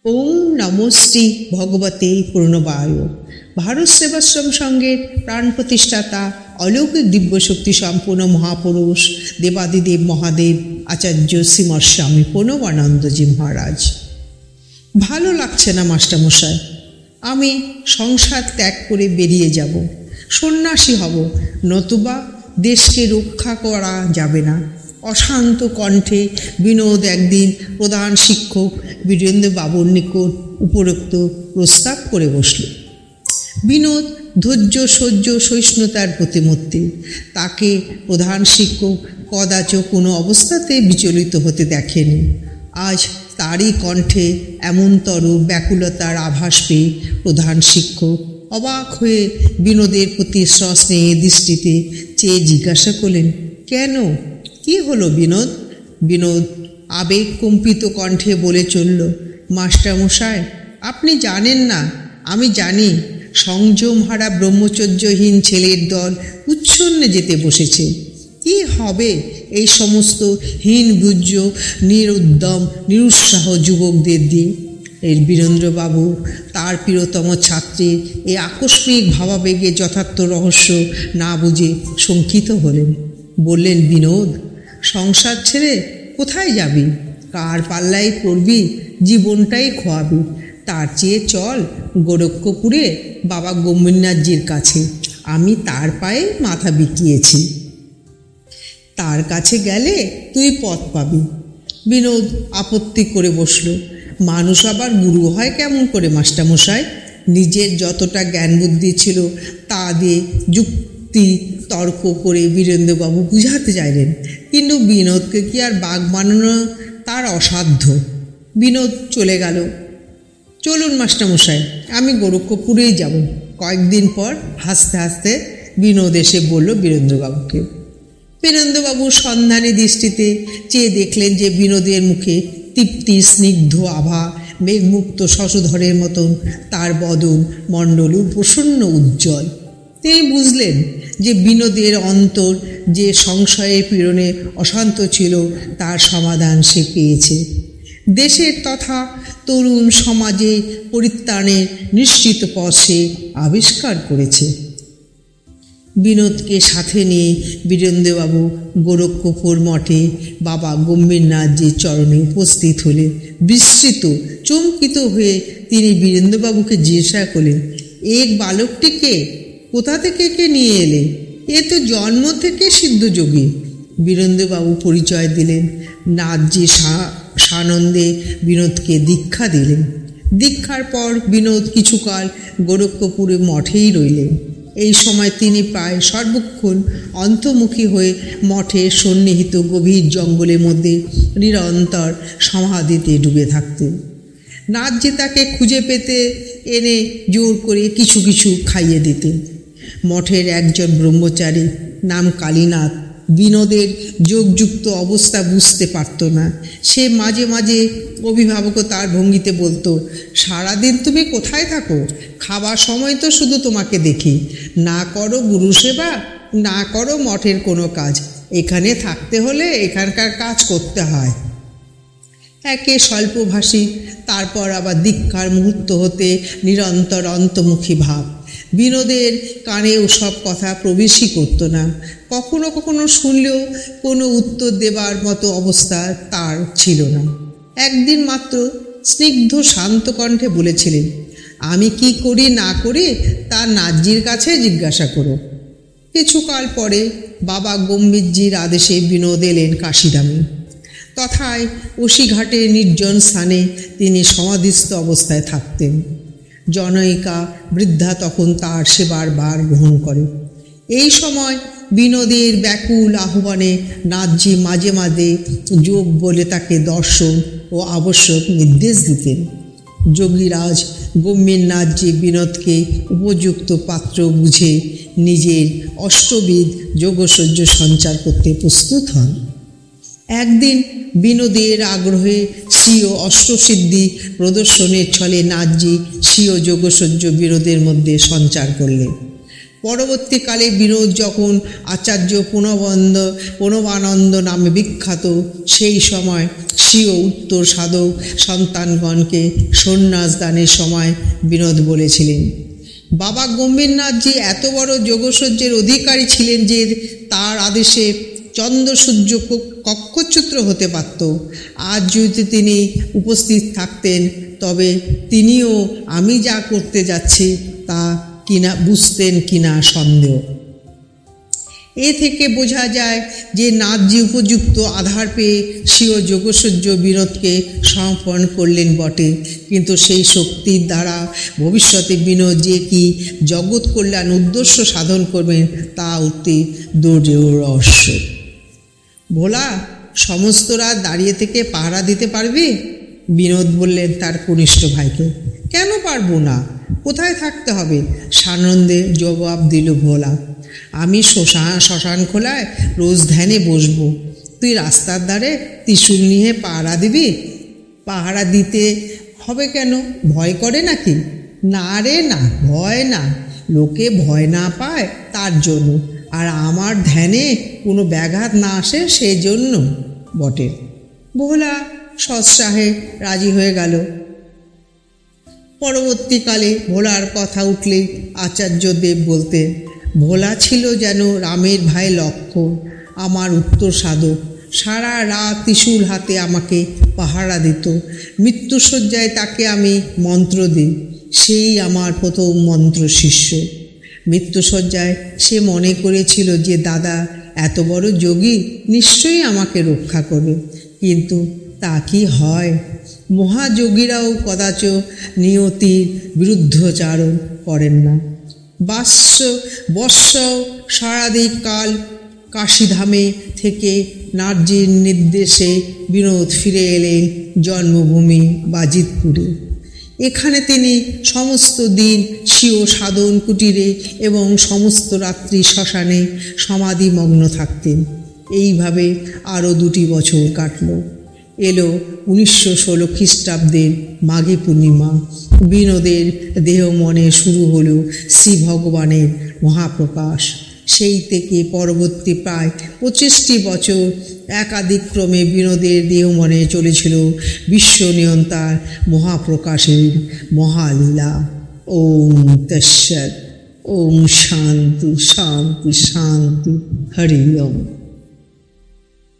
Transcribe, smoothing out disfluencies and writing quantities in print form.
ওম নমস্তে ভগবতে পূর্ণবায়। ভারত সেবাশ্রম সংঘের প্রাণ প্রতিষ্ঠাতা অলৌকিক দিব্যশক্তি সম্পূর্ণ মহাপুরুষ দেবাদিদেব মহাদেব আচার্য শ্রীমৎ স্বামী প্রণবানন্দজি মহারাজ। ভালো লাগছে না মাস্টারমশাই, আমি সংসার ত্যাগ করে বেরিয়ে যাব, সন্ন্যাসী হব, নতুবা দেশকে রক্ষা করা যাবে না। অশান্ত কণ্ঠে বিনোদ একদিন প্রধান শিক্ষক বীরেন্দ্রবাবুর নিকট উপরোক্ত প্রস্তাব করে বসল। বিনোদ ধৈর্য সহ্য সহিষ্ণুতার প্রতিমূর্তি। তাকে প্রধান শিক্ষক কদাচ কোনো অবস্থাতে বিচলিত হতে দেখেনি। আজ তারই কণ্ঠে এমনতর ব্যাকুলতার আভাস পেয়ে প্রধান শিক্ষক অবাক হয়ে বিনোদের প্রতি সস্নেহে দৃষ্টিতে চেয়ে জিজ্ঞাসা করলেন, কেন, কি হলো বিনোদ? বিনোদ আবেগ কম্পিত কণ্ঠে বলে চলল, মাস্টারমশাই, আপনি জানেন না, আমি জানি। সংযমহারা ব্রহ্মচর্যহীন ছেলের দল উচ্ছন্নে যেতে বসেছে। কি হবে এই সমস্ত হীনবুজ্জ নিরুদ্যম নিরুৎসাহ যুবকদের দিয়ে? এর বীরেন্দ্রবাবু তার প্রিয়তম ছাত্রের এই আকস্মিক ভাবাবেগে যথার্থ রহস্য না বুঝে শঙ্কিত হলেন। বললেন, বিনোদ, সংসার ছেড়ে কোথায় যাবি? কার পাল্লায় পড়বি? জীবনটাই খোয়াবি। তার চেয়ে চল গোরক্ষপুরে বাবা গম্ভীরনাথজির কাছে। আমি তার পায়ে মাথা বিকিয়েছি, তার কাছে গেলে তুই পথ পাবি। বিনোদ আপত্তি করে বসল। মানুষ আবার গুরু হয় কেমন করে মাস্টারমশাই? নিজের যতটা জ্ঞান বুদ্ধি ছিল তা দিয়ে যুক্তি তর্ক করে বীরেন্দ্রবাবু বুঝাতে চাইলেন, কিন্তু বিনোদকে কি আর বাঘ বানানো তার অসাধ্য। বিনোদ চলে গেল। চলুন মাস্টারমশাই, আমি গোরক্ষপুরেই যাব। কয়েকদিন পর হাসতে হাসতে বিনোদ এসে বলল বীরেন্দ্রবাবুকে। বীরেন্দ্রবাবু সন্ধানী দৃষ্টিতে চেয়ে দেখলেন যে বিনোদের মুখে তৃপ্তি স্নিগ্ধ আভা, মেঘমুক্ত শশধরের মতন তার বদন মণ্ডল প্রসন্ন উজ্জ্বল। তিনি বুঝলেন যে বিনোদের অন্তর যে সংশয়ের পীড়নে অশান্ত ছিল তার সমাধান সে পেয়েছে। দেশের তথা তরুণ সমাজে পরিত্রাণের নিশ্চিত পথ সে আবিষ্কার করেছে। বিনোদকে সাথে নিয়ে বীরেন্দ্রবাবু গোরক্ষপুর মঠে বাবা গম্ভীরনাথজির চরণে উপস্থিত হলে বিস্মিত চমকিত হয়ে তিনি বীরেন্দ্রবাবুকে জিজ্ঞাসা করলেন, এক বালকটিকে কোথা থেকে কে নিয়ে এলে? এ তো জন্ম থেকে সিদ্ধযোগী। বীরেন্দ্রবাবু পরিচয় দিলেন। নাথজি সানন্দে বিনোদকে দীক্ষা দিলেন। দীক্ষার পর বিনোদ কিছুকাল গোরক্ষপুরে মঠেই রইলেন। এই সময় তিনি প্রায় সর্বক্ষণ অন্তর্মুখী হয়ে মঠের সন্নিহিত গভীর জঙ্গলের মধ্যে নিরন্তর সমাধিতে ডুবে থাকতেন। নাথজি তাকে খুঁজে পেতে এনে জোর করে কিছু কিছু খাইয়ে দিতেন। মঠের একজন ব্রহ্মচারী নাম কালীনাথ বিনোদের যোগযুক্ত অবস্থা বুঝতে পারত না। সে মাঝে মাঝে অভিভাবকতার ভঙ্গিতে বলতো, সারাদিন তুমি কোথায় থাকো? খাবার সময় তো শুধু তোমাকে দেখি। না করো গুরু সেবা, না করো মঠের কোনো কাজ। এখানে থাকতে হলে এখানকার কাজ করতে হয়। একে স্বল্পভাষী, তারপর আবার দীক্ষার মুহূর্ত হতে নিরন্তর অন্তর্মুখী ভাব। বিনোদের কানে ওসব কথা প্রবেশই করতো না। কখনো কখনো শুনলেও কোনো উত্তর দেবার মতো অবস্থা তার ছিল না। একদিন মাত্র স্নিগ্ধ শান্ত কণ্ঠে বলেছিলেন, আমি কি করি না করি তা নাথজির কাছে জিজ্ঞাসা করো। কিছুকাল পরে বাবা গম্ভীরজির আদেশে বিনোদ এলেন কাশিধামে। তথায় ওসিঘাটের নির্জন স্থানে তিনি সমাধিস্থ অবস্থায় থাকতেন। জনৈকা বৃদ্ধা তখন তার সেবার ভার গ্রহণ করে। এই সময় বিনোদের ব্যাকুল আহ্বানে নাথজি মাঝে মাঝে যোগ বলে তাকে দর্শন ও আবশ্যক নির্দেশ দিতেন। যোগীরাজ গম্ভীরনাথজি বিনোদকে উপযুক্ত পাত্র বুঝে নিজের অষ্টবিধ যোগসহ্য সঞ্চার করতে প্রস্তুত হন। একদিন বিনোদের আগ্রহে স্বীয় অষ্টসিদ্ধি প্রদর্শনের ছলে নাথজি স্বীয় যোগসহ্য বিনোদের মধ্যে সঞ্চার করলেন। পরবর্তীকালে বিনোদ যখন আচার্য প্রণবানন্দ নামে বিখ্যাত, সেই সময় স্বীয় উত্তর সাধক সন্তানগণকে সন্ন্যাস দানের সময় বিনোদ বলেছিলেন, বাবা গম্ভীরনাথজি এত বড় যোগসহ্যের অধিকারী ছিলেন যে তার আদেশে চন্দ্র সূর্য কক্ষচ্যুত হতে পারত। আজ যদি তিনি উপস্থিত থাকতেন তবে তিনিও আমি যা করতে যাচ্ছি তা কিনা বুঝতেন কিনা সন্দেহ। এ থেকে বোঝা যায় যে নাথজি উপযুক্ত আধার পেয়ে স্বীয় যোগসহ্য বিনোদকে সমর্পণ করলেন বটে, কিন্তু সেই শক্তির দ্বারা ভবিষ্যতে বিনোদ যে কি জগৎ কল্যাণ উদ্দেশ্য সাধন করবেন তা অতি দুর্জেয় রহস্য। ভোলা, সমস্ত রাত দাঁড়িয়ে থেকে পাহারা দিতে পারবে? বিনোদ বললেন তার কনিষ্ঠ ভাইকে। কেন পারবো না, কোথায় থাকতে হবে? সানন্দে জবাব দিল ভোলা। আমি শ্মশান খোলায় রোজ ধ্যানে বসবো, তুই রাস্তার ধারে ত্রিশূল নিয়ে পাহারা দিবি? পাহারা দিতে হবে কেন, ভয় করে নাকি? না রে না, ভয় না, লোকে ভয় না পায় তার জন্য, আর আমার ধ্যানে কোনো ব্যাঘাত না আসে সেজন্য বটে। ভোলা সৎসাহে রাজি হয়ে গেল। পরবর্তীকালে ভোলার কথা উঠলে আচার্যদেব বলতেন, ভোলা ছিল যেন রামের ভাই লক্ষ্মণ, আমার উত্তর সাধক। সারা রাত ত্রিশূল হাতে আমাকে পাহারা দিত। মৃত্যুশয্যায় তাকে আমি মন্ত্র দিই, সেই আমার প্রথম মন্ত্র শিষ্য। মৃত্যুশয্যায় সে মনে করেছিল যে দাদা এত বড় যোগী, নিশ্চয়ই আমাকে রক্ষা করবে, কিন্তু তা কি হয়? মহাযোগীরাও কদাচ নিয়তির বিরুদ্ধচারণ করেন না। বৎস সারাদিক কাল কাশীধামে থেকে নাথজির নির্দেশে বিনোদ ফিরে এলেন জন্মভূমি বাজিতপুরে। এখানে তিনি সমস্ত দিন স্বীয় সাধন কুটিরে এবং সমস্ত রাত্রি শ্মশানে সমাধিমগ্ন থাকতেন। এইভাবে আরও 2 বছর কাটল। এলো 1916 খ্রিস্টাব্দের মাঘী পূর্ণিমা। বিনোদের দেহ মনে শুরু হলো শ্রী ভগবানের মহাপ্রকাশ। সেই থেকে পরবর্তী প্রায় 25টি বছর একাদিক্রমে বিনোদের দেহ মনে চলেছিল বিশ্বনিয়ন্তার মহাপ্রকাশের মহালীলা। ওম তৎসৎ। ওম শান্তি শান্তি শান্তি। হরি ওম।